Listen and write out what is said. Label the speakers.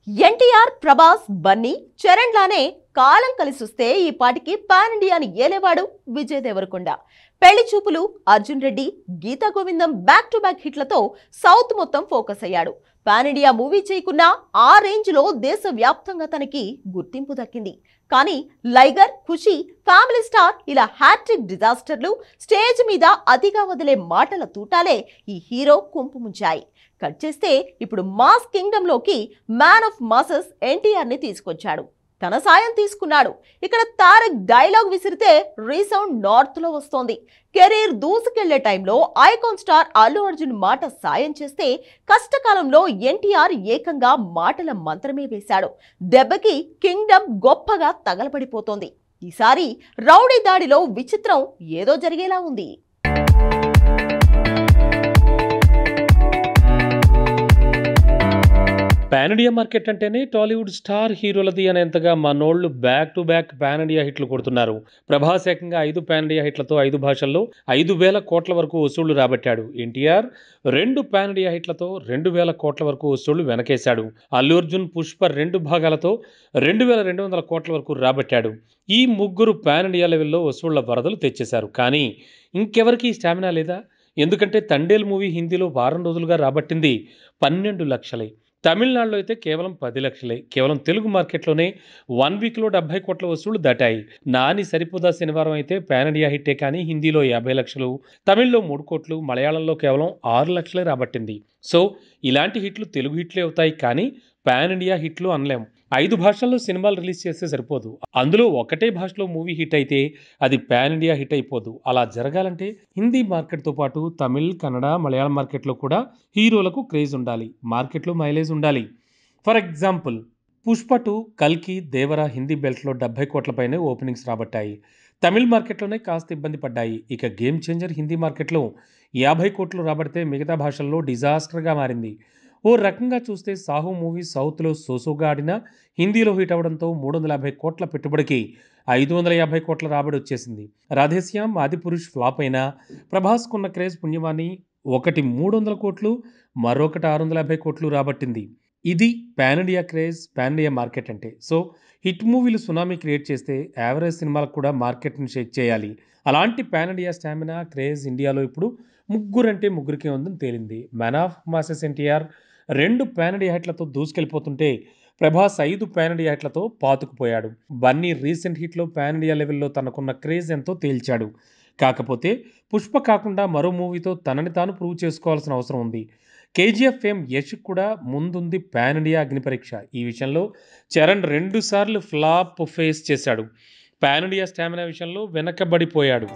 Speaker 1: ఎన్టీఆర్, ప్రభాస్, బన్నీ, చరణ్ లానే కాలం కలిసొస్తే ఈ పాటికి పాన్ ఇండియాని ఏలేవాడు విజయ్ దేవరకొండ. పెళ్లి చూపులు, అర్జున్ రెడ్డి, గీతా గోవిందం బ్యాక్ టు బ్యాక్ హిట్లతో సౌత్ మొత్తం ఫోకస్ అయ్యాడు. పాన్ ఇండియా మూవీ చేయకున్నా ఆ రేంజ్ లో దేశ వ్యాప్తంగా తనకి గుర్తింపు దక్కింది. కానీ లైగర్, ఖుషి, ఫ్యామిలీ స్టార్ ఇలా హ్యాట్రిక్ డిజాస్టర్లు, స్టేజ్ మీద అతిగా వదిలే మాటల తూటాలే ఈ హీరో కుంపు ముంచాయి. కట్ చేస్తే ఇప్పుడు మాస్ కింగ్డమ్ లోకి మ్యాన్ ఆఫ్ మాసెస్ ఎన్టీఆర్ ని తీసుకొచ్చాడు. తన సాయం తీసుకున్నాడు. ఇక్కడ తారక్ డైలాగ్ విసిరితే రీసౌండ్ నార్త్ లో వస్తోంది. కెరీర్ దూసుకెళ్లే టైంలో ఐకాన్ స్టార్ అల్లు అర్జున్ మాట సాయం చేస్తే కష్టకాలంలో ఎన్టీఆర్ ఏకంగా మాటల మంత్రమే వేశాడు. దెబ్బకి కింగ్డమ్ గొప్పగా తగలబడిపోతోంది. ఈసారి రౌడీ దాడిలో విచిత్రం ఏదో జరిగేలా ఉంది.
Speaker 2: పాన్ ఇండియా మార్కెట్ అంటేనే టాలీవుడ్ స్టార్ హీరోలది అనేంతగా మనోళ్లు back to back pan India హిట్లు కొడుతున్నారు. ప్రభాస్ ఏకంగా 5 పాన్ ఇండియా హిట్లతో 5 భాషల్లో 5,000 కోట్ల వరకు వసూళ్లు రాబట్టాడు. ఎన్టీఆర్ 2 పాన్ ఇండియా హిట్లతో 2,000 కోట్ల వరకు వసూళ్లు వెనకేశాడు. అల్లు అర్జున్ పుష్ప 2 భాగాలతో 2,200 కోట్ల వరకు రాబట్టాడు. ఈ ముగ్గురు పాన్ ఇండియా లెవెల్లో వసూళ్ల వరదలు తెచ్చేశారు. కానీ ఇంకెవరికి స్టామినా లేదా? ఎందుకంటే తండేల్ మూవీ హిందీలో వారం రోజులుగా రాబట్టింది 12 లక్షలే. తమిళనాడులో అయితే కేవలం 10 లక్షలే. కేవలం తెలుగు మార్కెట్లోనే 1 వీక్లో 70 కోట్ల వసూళ్లు దాటాయి. నాని సరిపోదా శనివారం అయితే పాన్ ఇండియా హిట్టే, కానీ హిందీలో 50 లక్షలు, తమిళ్లో 3 కోట్లు, మలయాళంలో కేవలం 6 లక్షలే రాబట్టింది. సో ఇలాంటి హిట్లు తెలుగు హిట్లే అవుతాయి, కానీ పాన్ ఇండియా హిట్లు అనలేం. 5 భాషల్లో సినిమాలు రిలీజ్ చేస్తే సరిపోదు. అందులో ఒకటే భాషలో మూవీ హిట్ అయితే అది పాన్ ఇండియా హిట్ అయిపోదు. అలా జరగాలంటే హిందీ మార్కెట్తో పాటు తమిళ్, కన్నడ, మలయాళం మార్కెట్లో కూడా హీరోలకు క్రేజ్ ఉండాలి. మార్కెట్లో మైలేజ్ ఉండాలి. ఫర్ ఎగ్జాంపుల్, పుష్ప 2, కల్కి, దేవరా హిందీ బెల్ట్లో 70 కోట్లపైనే ఓపెనింగ్స్ రాబట్టాయి. తమిళ్ మార్కెట్లోనే కాస్త ఇబ్బంది పడ్డాయి. ఇక గేమ్ చేంజర్ హిందీ మార్కెట్లో 50 కోట్లు రాబడితే మిగతా భాషల్లో డిజాస్టర్గా మారింది. ఓ రకంగా చూస్తే సాహు మూవీ సౌత్లో సోసోగా ఆడినా హిందీలో హిట్ అవడంతో 350 కోట్ల పెట్టుబడికి 550 కోట్ల రాబడి వచ్చేసింది. రాధేశ్యామ్, ఆదిపురుష్ ఫ్లాప్ అయినా ప్రభాస్కున్న క్రేజ్ పుణ్యమాని ఒకటి 300 కోట్లు, మరొకటి 650 కోట్లు రాబట్టింది. ఇది pan India craze, pan India market అంటే. సో హిట్ మూవీలు సునామీ క్రియేట్ చేస్తే యావరేజ్ సినిమాలకు కూడా మార్కెట్ని షేక్ చేయాలి. అలాంటి పాన్ ఇండియా స్టామినా, క్రేజ్ ఇండియాలో ఇప్పుడు ముగ్గురంటే ముగ్గురికే ఉందని తేలింది. Man of masses NTR 2 pan India హిట్లతో దూసుకెళ్ళిపోతుంటే ప్రభాస్ 5 పాన్ ఇండియా హిట్లతో పాతుకుపోయాడు. బన్నీ రీసెంట్ హిట్లో పాన్ ఇండియా లెవెల్లో తనకున్న క్రేజ్ ఎంతో తేల్చాడు. కాకపోతే పుష్ప కాకుండా మరో మూవీతో తనని తాను ప్రూవ్ చేసుకోవాల్సిన అవసరం ఉంది. కేజీఎఫ్ ఫేమ్ యష్ కూడా ముందుంది పాన్ ఇండియా అగ్ని పరీక్ష. ఈ విషయంలో చరణ్ 2 సార్లు ఫ్లాప్ ఫేస్ చేశాడు. పాన్ ఇండియా స్టామినా విషయంలో వెనకబడిపోయాడు.